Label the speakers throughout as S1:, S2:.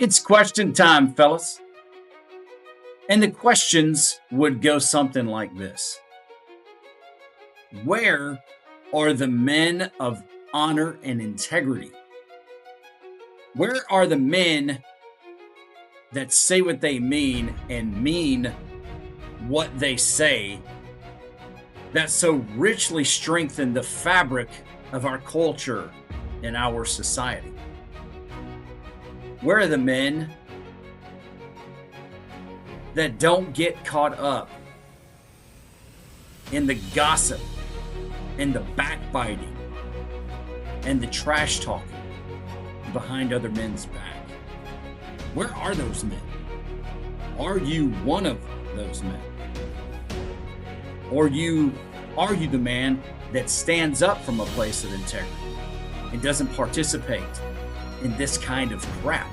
S1: It's question time, fellas. And the questions would go something like this: Where are the men of honor and integrity? Where are the men that say what they mean and mean what they say, that so richly strengthen the fabric of our culture and our society? Where are the men that don't get caught up in the gossip and the backbiting and the trash talking behind other men's back? Where are those men? Are you one of those men? Or are you the man that stands up from a place of integrity and doesn't participate in this kind of crap?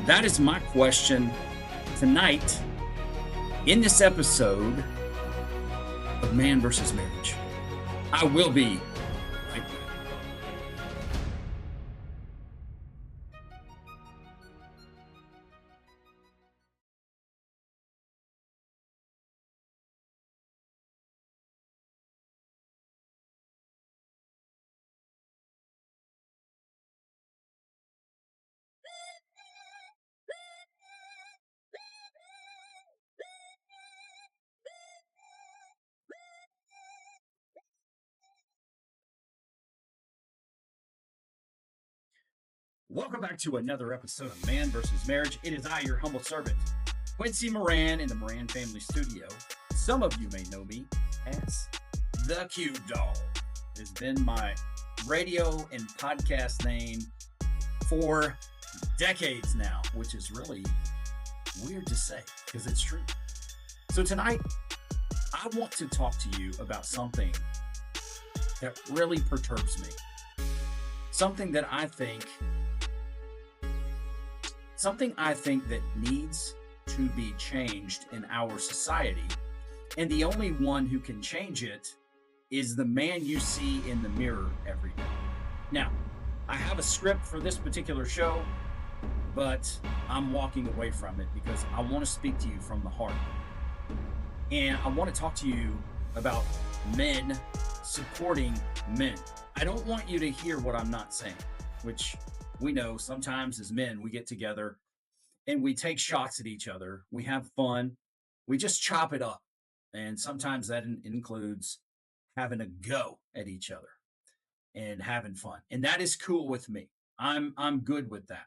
S1: That is my question tonight in this episode of Man versus Marriage. I will be right back. Welcome back to another episode of Man versus Marriage. It is I, your humble servant, Quincy Moran, in the Moran Family Studio. Some of you may know me as the Q Doll. It has been my radio and podcast name for decades now, which is really weird to say because it's true. So tonight, I want to talk to you about something that really perturbs me. Something I think that needs to be changed in our society. And the only one who can change it is the man you see in the mirror every day. Now, I have a script for this particular show, but I'm walking away from it because I want to speak to you from the heart. And I want to talk to you about men supporting men. I don't want you to hear what I'm not saying, which we know sometimes as men, we get together and we take shots at each other. We have fun. We just chop it up. And sometimes that includes having a go at each other and having fun. And that is cool with me. I'm good with that.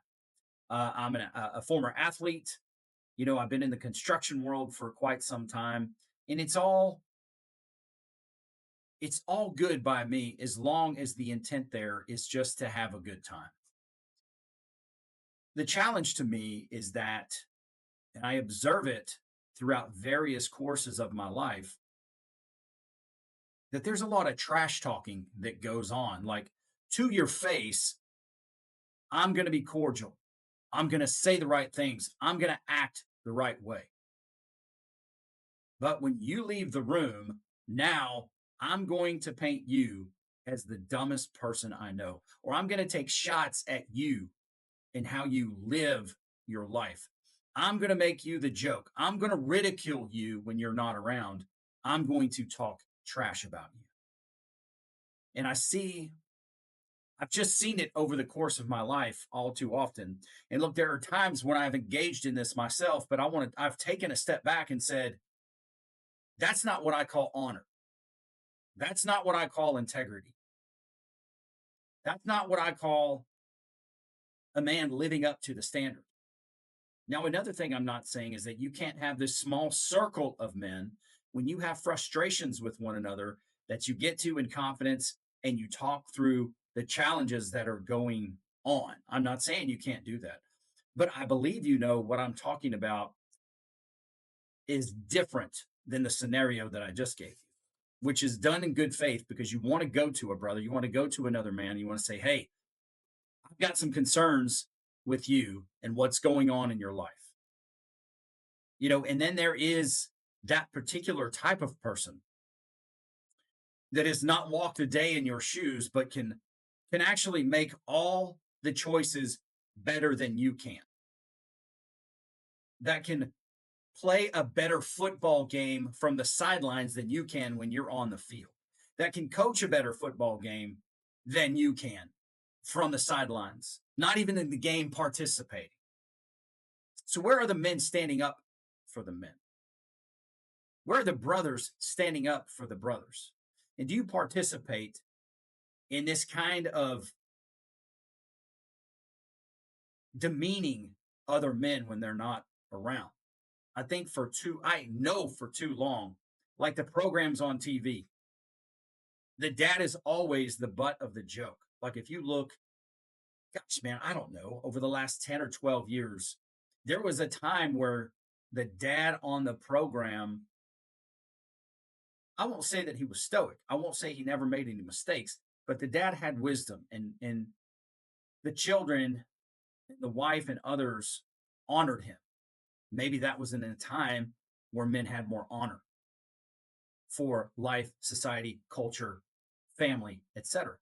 S1: I'm a former athlete. You know, I've been in the construction world for quite some time, and it's all good by me as long as the intent there is just to have a good time. The challenge to me is that, and I observe it throughout various courses of my life, that there's a lot of trash talking that goes on. Like, to your face, I'm going to be cordial. I'm going to say the right things. I'm going to act the right way. But when you leave the room, now I'm going to paint you as the dumbest person I know, or I'm going to take shots at you and how you live your life. I'm going to make you the joke. I'm going to ridicule you when you're not around. I'm going to talk trash about you. And I've just seen it over the course of my life all too often. And look, there are times when I've engaged in this myself, but I've taken a step back and said, that's not what I call honor. That's not what I call integrity. That's not what I call a man living up to the standard. Now, another thing I'm not saying is that you can't have this small circle of men when you have frustrations with one another that you get to in confidence and you talk through the challenges that are going on. I'm not saying you can't do that, but I believe you know what I'm talking about is different than the scenario that I just gave you, which is done in good faith because you want to go to a brother, you want to go to another man, you want to say, hey, I've got some concerns with you and what's going on in your life. You know, and then there is that particular type of person that has not walked a day in your shoes, but can actually make all the choices better than you can, that can play a better football game from the sidelines than you can when you're on the field, that can coach a better football game than you can from the sidelines, not even in the game participating. So, where are the men standing up for the men? Where are the brothers standing up for the brothers? And do you participate in this kind of demeaning other men when they're not around? I know for too long, like the programs on TV, the dad is always the butt of the joke. Like if you look, gosh, man, I don't know, over the last 10 or 12 years, there was a time where the dad on the program, I won't say that he was stoic. I won't say he never made any mistakes, but the dad had wisdom and the children, the wife and others honored him. Maybe that was in a time where men had more honor for life, society, culture, family, etc.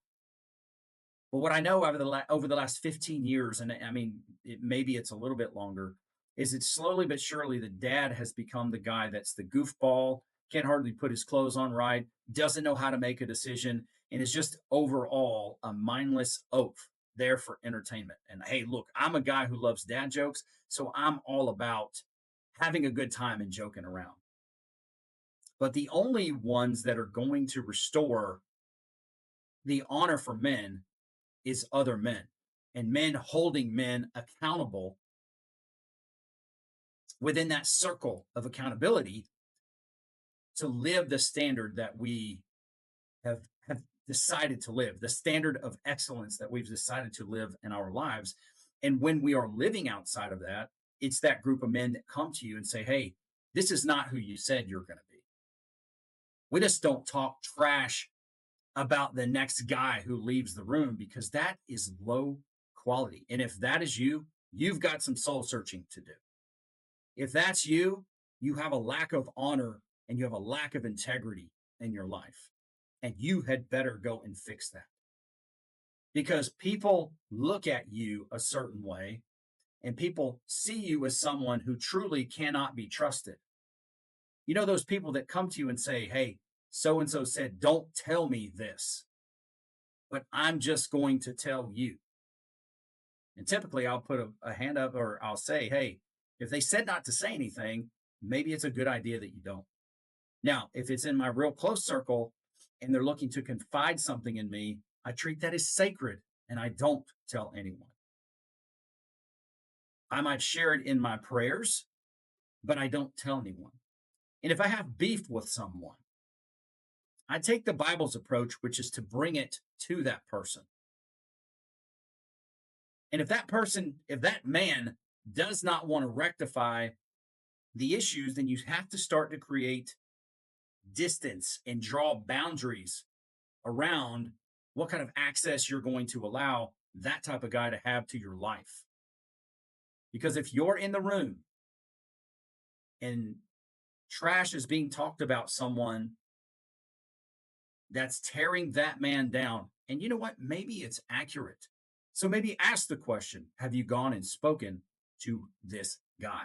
S1: But what I know over the last 15 years, and I mean, maybe it's a little bit longer, is that slowly but surely the dad has become the guy that's the goofball, can't hardly put his clothes on right, doesn't know how to make a decision, and is just overall a mindless oaf there for entertainment. And hey, look, I'm a guy who loves dad jokes, so I'm all about having a good time and joking around. But the only ones that are going to restore the honor for men is other men and men holding men accountable within that circle of accountability to live the standard that we have decided to live, the standard of excellence that we've decided to live in our lives. And when we are living outside of that, it's that group of men that come to you and say, hey, this is not who you said you're going to be. We just don't talk trash about the next guy who leaves the room because that is low quality. And if that is you, you've got some soul searching to do. If that's you, you have a lack of honor and you have a lack of integrity in your life. And you had better go and fix that. Because people look at you a certain way and people see you as someone who truly cannot be trusted. You know, those people that come to you and say, hey, so and so said, don't tell me this, but I'm just going to tell you. And typically I'll put a hand up or I'll say, hey, if they said not to say anything, maybe it's a good idea that you don't. Now, if it's in my real close circle and they're looking to confide something in me, I treat that as sacred and I don't tell anyone. I might share it in my prayers, but I don't tell anyone. And if I have beef with someone, I take the Bible's approach, which is to bring it to that person. And if that man does not want to rectify the issues, then you have to start to create distance and draw boundaries around what kind of access you're going to allow that type of guy to have to your life. Because if you're in the room and trash is being talked about someone that's tearing that man down, and you know what? Maybe it's accurate. So maybe ask the question, have you gone and spoken to this guy?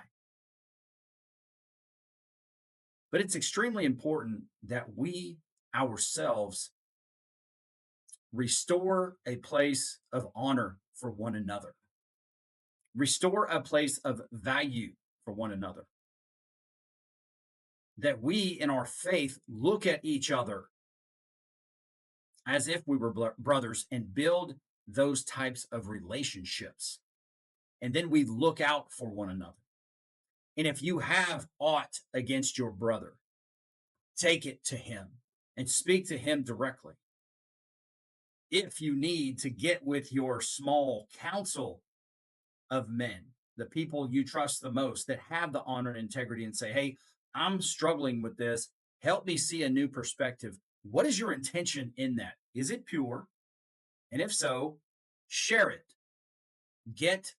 S1: But it's extremely important that we ourselves restore a place of honor for one another, restore a place of value for one another. That we in our faith look at each other as if we were brothers and build those types of relationships. And then we look out for one another. And if you have aught against your brother, take it to him and speak to him directly. If you need to get with your small council of men, the people you trust the most that have the honor and integrity, and say, hey, I'm struggling with this. Help me see a new perspective. What is your intention in that? Is it pure? And if so, share it. Get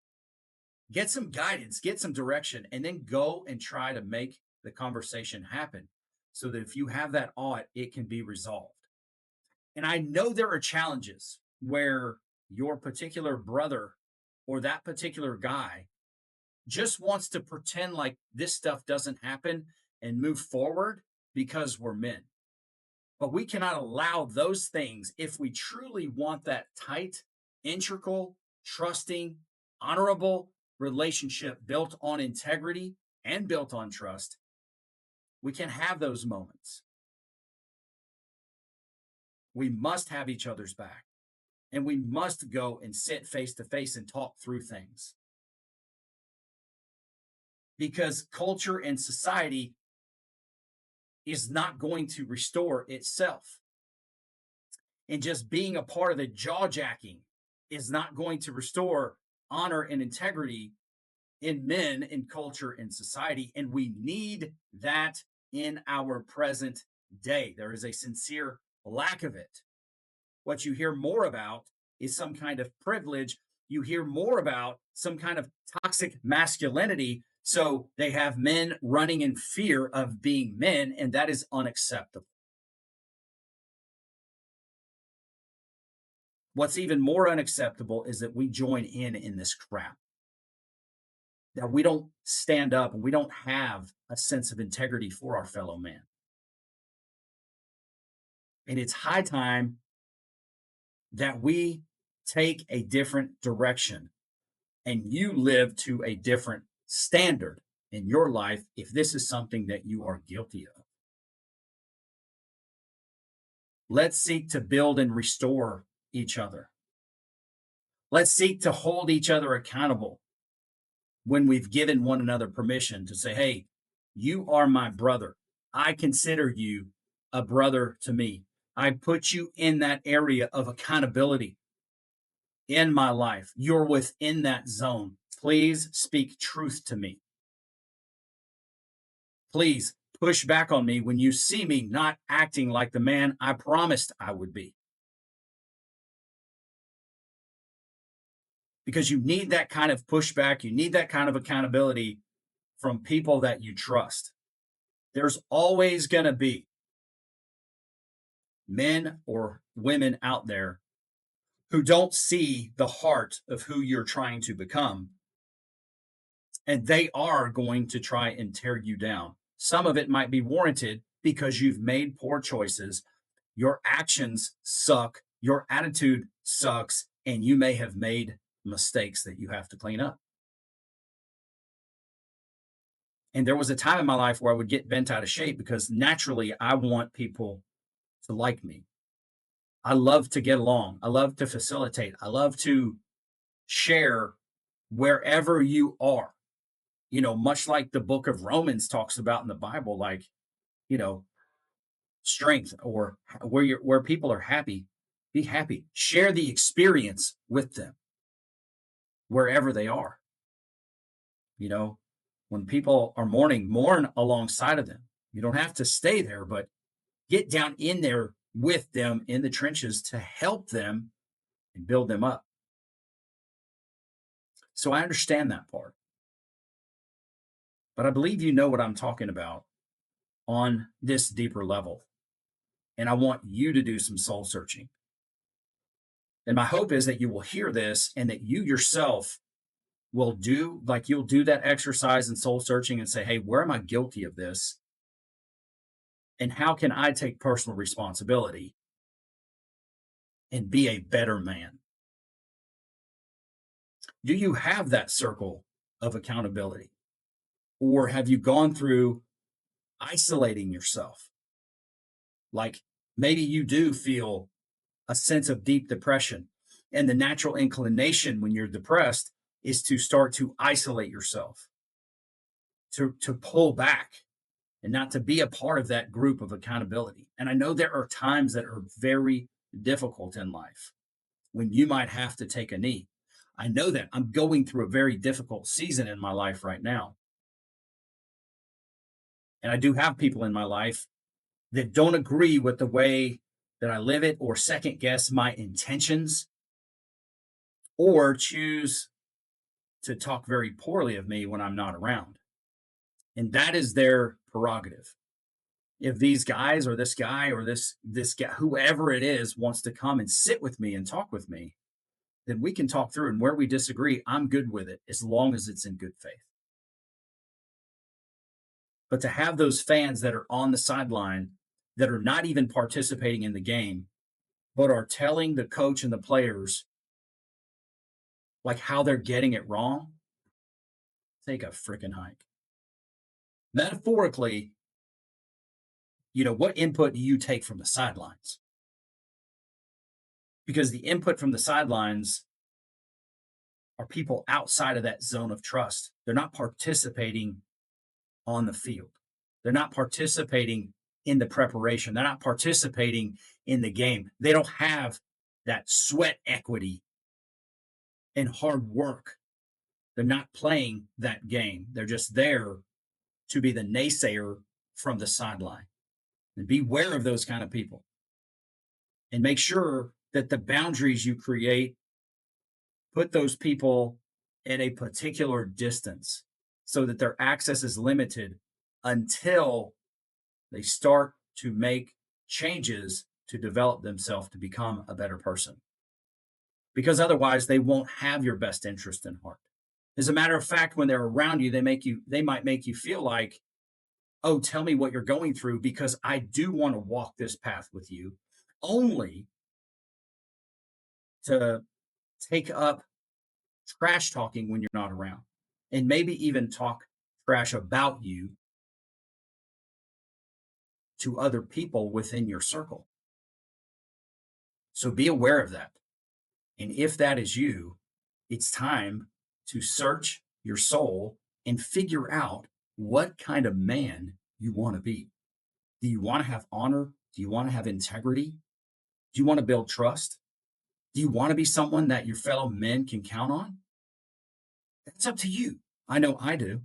S1: some guidance, get some direction, and then go and try to make the conversation happen so that if you have that ought, it can be resolved. And I know there are challenges where your particular brother or that particular guy just wants to pretend like this stuff doesn't happen and move forward because we're men. But we cannot allow those things if we truly want that tight, integral, trusting, honorable relationship built on integrity and built on trust. We can have those moments. We must have each other's back, and we must go and sit face to face and talk through things, because culture and society is not going to restore itself. And just being a part of the jaw jacking is not going to restore honor and integrity in men, in culture, in society. And we need that in our present day. There is a sincere lack of it. What you hear more about is some kind of privilege. You hear more about some kind of toxic masculinity. So they have men running in fear of being men, and that is unacceptable. What's even more unacceptable is that we join in this crap, that we don't stand up and we don't have a sense of integrity for our fellow man. And it's high time that we take a different direction and you live to a different standard in your life if this is something that you are guilty of. Let's seek to build and restore each other. Let's seek to hold each other accountable when we've given one another permission to say, hey, you are my brother. I consider you a brother to me. I put you in that area of accountability in my life. You're within that zone. Please speak truth to me. Please push back on me when you see me not acting like the man I promised I would be. Because you need that kind of pushback. You need that kind of accountability from people that you trust. There's always going to be men or women out there who don't see the heart of who you're trying to become. And they are going to try and tear you down. Some of it might be warranted because you've made poor choices. Your actions suck. Your attitude sucks. And you may have made mistakes that you have to clean up. And there was a time in my life where I would get bent out of shape because naturally I want people to like me. I love to get along. I love to facilitate. I love to share wherever you are. Much like the book of Romans talks about in the Bible, like, you know, strength, or where people are happy, be happy. Share the experience with them wherever they are. When people are mourning, mourn alongside of them. You don't have to stay there, but get down in there with them in the trenches to help them and build them up. So I understand that part. But I believe you know what I'm talking about on this deeper level. And I want you to do some soul searching. And my hope is that you will hear this and that you yourself will you'll do that exercise in soul searching and say, hey, where am I guilty of this? And how can I take personal responsibility and be a better man? Do you have that circle of accountability? Or have you gone through isolating yourself? Like maybe you do feel a sense of deep depression. And the natural inclination when you're depressed is to start to isolate yourself, to pull back and not to be a part of that group of accountability. And I know there are times that are very difficult in life when you might have to take a knee. I know that I'm going through a very difficult season in my life right now. And I do have people in my life that don't agree with the way that I live it, or second guess my intentions, or choose to talk very poorly of me when I'm not around. And that is their prerogative. If these guys or this guy or this guy, whoever it is, wants to come and sit with me and talk with me, then we can talk through. And where we disagree, I'm good with it as long as it's in good faith. But to have those fans that are on the sideline that are not even participating in the game, but are telling the coach and the players like how they're getting it wrong, take a freaking hike. Metaphorically, what input do you take from the sidelines? Because the input from the sidelines are people outside of that zone of trust. They're not participating on the field. They're not participating in the preparation. They're not participating in the game. They don't have that sweat equity and hard work. They're not playing that game. They're just there to be the naysayer from the sideline. And beware of those kind of people. And make sure that the boundaries you create put those people at a particular distance so that their access is limited until they start to make changes to develop themselves to become a better person. Because otherwise, they won't have your best interest in heart. As a matter of fact, when they're around you, they might make you feel like, oh, tell me what you're going through because I do want to walk this path with you, only to take up trash talking when you're not around and maybe even talk trash about you to other people within your circle. So be aware of that. And if that is you, it's time to search your soul and figure out what kind of man you want to be. Do you want to have honor? Do you want to have integrity? Do you want to build trust? Do you want to be someone that your fellow men can count on? That's up to you. I know I do.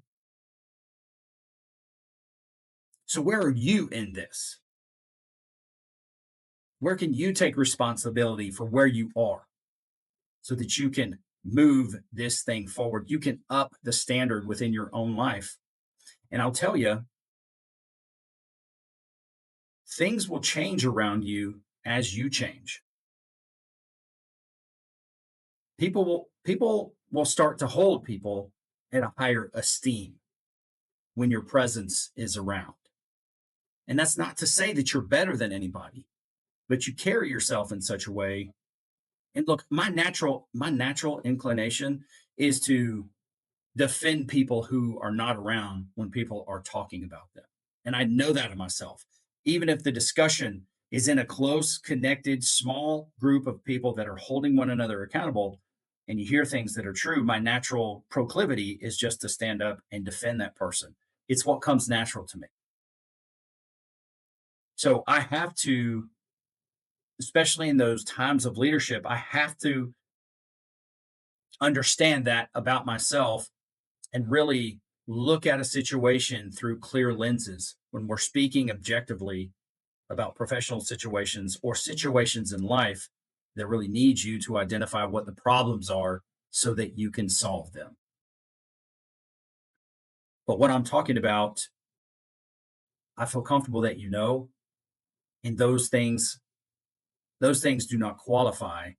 S1: So, where are you in this? Where can you take responsibility for where you are so that you can move this thing forward? You can up the standard within your own life. And I'll tell you, things will change around you as you change. People will start to hold people at a higher esteem when your presence is around. And that's not to say that you're better than anybody, but you carry yourself in such a way. And look, my natural inclination is to defend people who are not around when people are talking about them. And I know that of myself. Even if the discussion is in a close, connected, small group of people that are holding one another accountable, and you hear things that are true, my natural proclivity is just to stand up and defend that person. It's what comes natural to me. So I have to, especially in those times of leadership, I have to understand that about myself and really look at a situation through clear lenses when we're speaking objectively about professional situations or situations in life that really needs you to identify what the problems are so that you can solve them. But what I'm talking about, I feel comfortable that you know, and those things do not qualify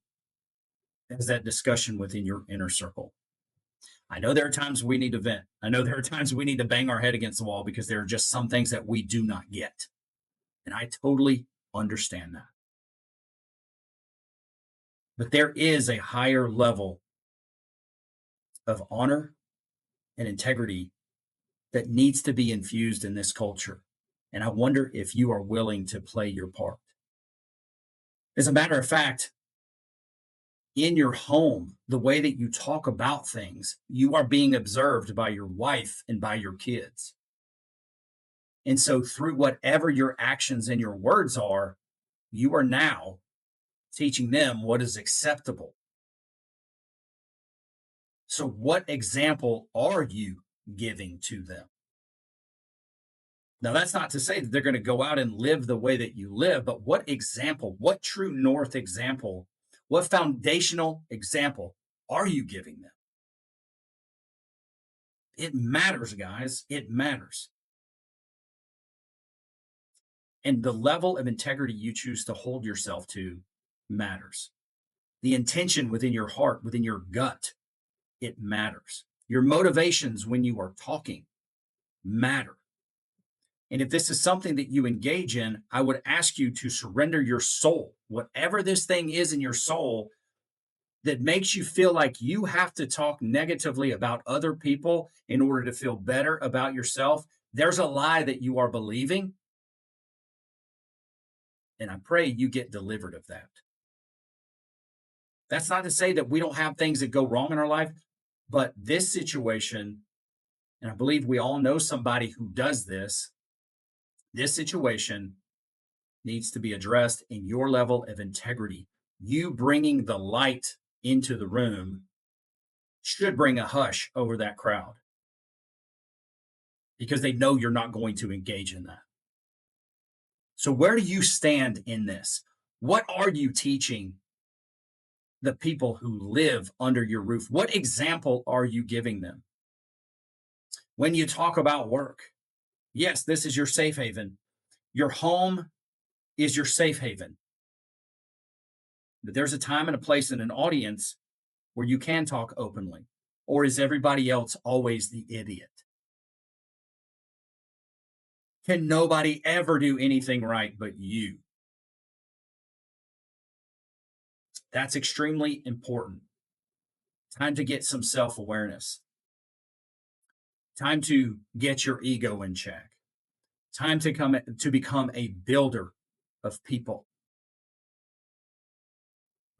S1: as that discussion within your inner circle. I know there are times we need to vent. I know there are times we need to bang our head against the wall because there are just some things that we do not get. And I totally understand that. But there is a higher level of honor and integrity that needs to be infused in this culture. And I wonder if you are willing to play your part. As a matter of fact, in your home, the way that you talk about things, you are being observed by your wife and by your kids. And so, through whatever your actions and your words are, you are now teaching them what is acceptable. So, what example are you giving to them? Now, that's not to say that they're going to go out and live the way that you live, but what example, what true north example, what foundational example are you giving them? It matters, guys. It matters. And the level of integrity you choose to hold yourself to matters. The intention within your heart, within your gut, it matters. Your motivations when you are talking matter. And if this is something that you engage in, I would ask you to surrender your soul, whatever this thing is in your soul that makes you feel like you have to talk negatively about other people in order to feel better about yourself. There's a lie that you are believing. And I pray you get delivered of that. That's not to say that we don't have things that go wrong in our life, but this situation, and I believe we all know somebody who does this situation needs to be addressed in your level of integrity. You bringing the light into the room should bring a hush over that crowd because they know you're not going to engage in that. So, where do you stand in this? What are you teaching the people who live under your roof? What example are you giving them? When you talk about work, yes, this is your safe haven. Your home is your safe haven. But there's a time and a place and an audience where you can talk openly. Or is everybody else always the idiot? Can nobody ever do anything right but you? That's extremely important. Time to get some self awareness. Time to get your ego in check. Time to become a builder of people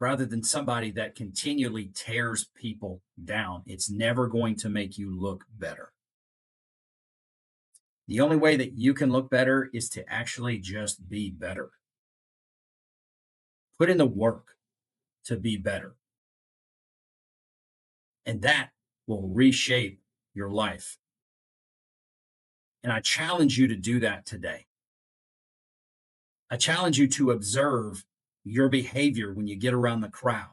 S1: rather than somebody that continually tears people down. It's never going to make you look better. The only way that you can look better is to actually just be better. Put in the work to be better. And that will reshape your life. And I challenge you to do that today. I challenge you to observe your behavior when you get around the crowd.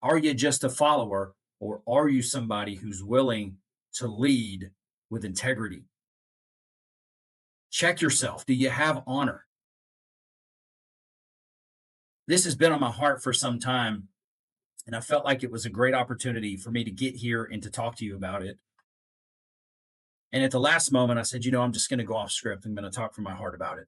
S1: Are you just a follower or are you somebody who's willing to lead with integrity? Check yourself. Do you have honor? This has been on my heart for some time, and I felt like it was a great opportunity for me to get here and to talk to you about it. And at the last moment, I said, I'm just going to go off script. I'm going to talk from my heart about it.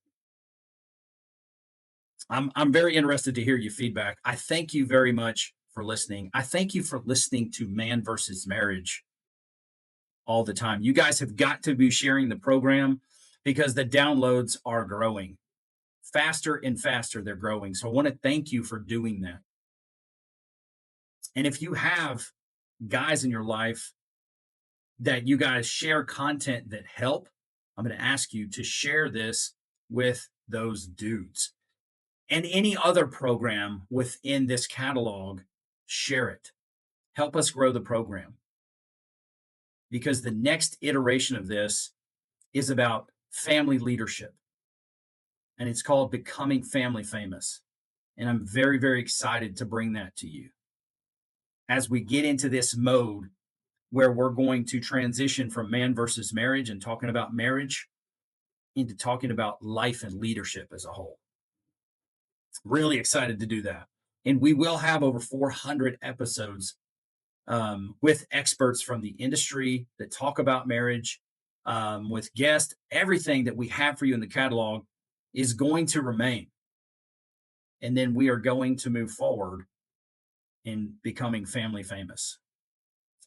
S1: I'm very interested to hear your feedback. I thank you very much for listening. I thank you for listening to Man versus Marriage all the time. You guys have got to be sharing the program because the downloads are growing faster and faster. They're growing. So I want to thank you for doing that. And if you have guys in your life that you guys share content that help, I'm going to ask you to share this with those dudes. And any other program within this catalog, share it. Help us grow the program. Because the next iteration of this is about family leadership. And it's called Becoming Family Famous. And I'm very, very excited to bring that to you. As we get into this mode where we're going to transition from man versus marriage and talking about marriage into talking about life and leadership as a whole. Really excited to do that. And we will have over 400 episodes with experts from the industry that talk about marriage, with guests. Everything that we have for you in the catalog is going to remain. And then we are going to move forward in becoming family famous.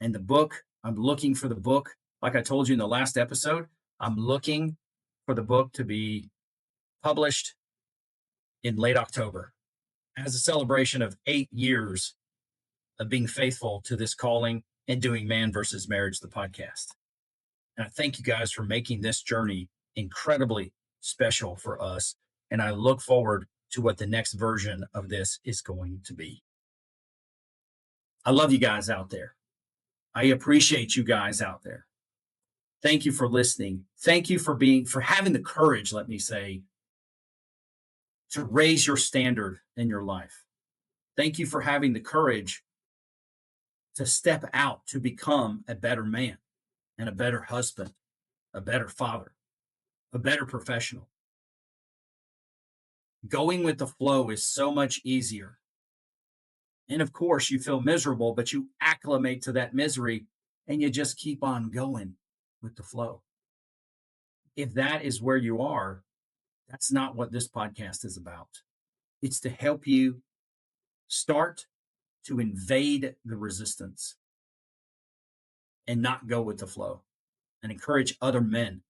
S1: And the book, I'm looking for the book. Like I told you in the last episode, I'm looking for the book to be published in late October as a celebration of 8 years of being faithful to this calling and doing Man versus Marriage, the podcast. And I thank you guys for making this journey incredibly special for us. And I look forward to what the next version of this is going to be. I love you guys out there. I appreciate you guys out there. Thank you for listening. Thank you for having the courage, let me say, to raise your standard in your life. Thank you for having the courage to step out to become a better man and a better husband, a better father, a better professional. Going with the flow is so much easier And of course, you feel miserable, but you acclimate to that misery and you just keep on going with the flow. If that is where you are, that's not what this podcast is about. It's to help you start to invade the resistance and not go with the flow and encourage other men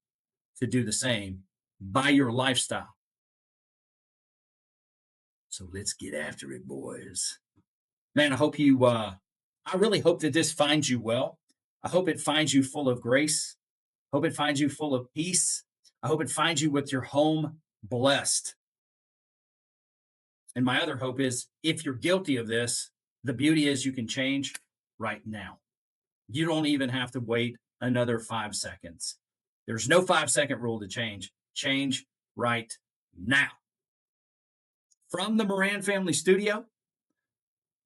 S1: to do the same by your lifestyle. So let's get after it, boys. Man, I really hope that this finds you well. I hope it finds you full of grace. Hope it finds you full of peace. I hope it finds you with your home blessed. And my other hope is if you're guilty of this, the beauty is you can change right now. You don't even have to wait another 5 seconds. There's no 5 second rule to change. Change right now. From the Moran Family Studio,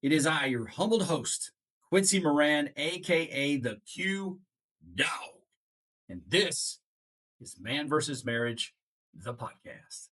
S1: it is I, your humbled host, Quincy Moran, aka the Q Dog. And this is Man versus Marriage, the podcast.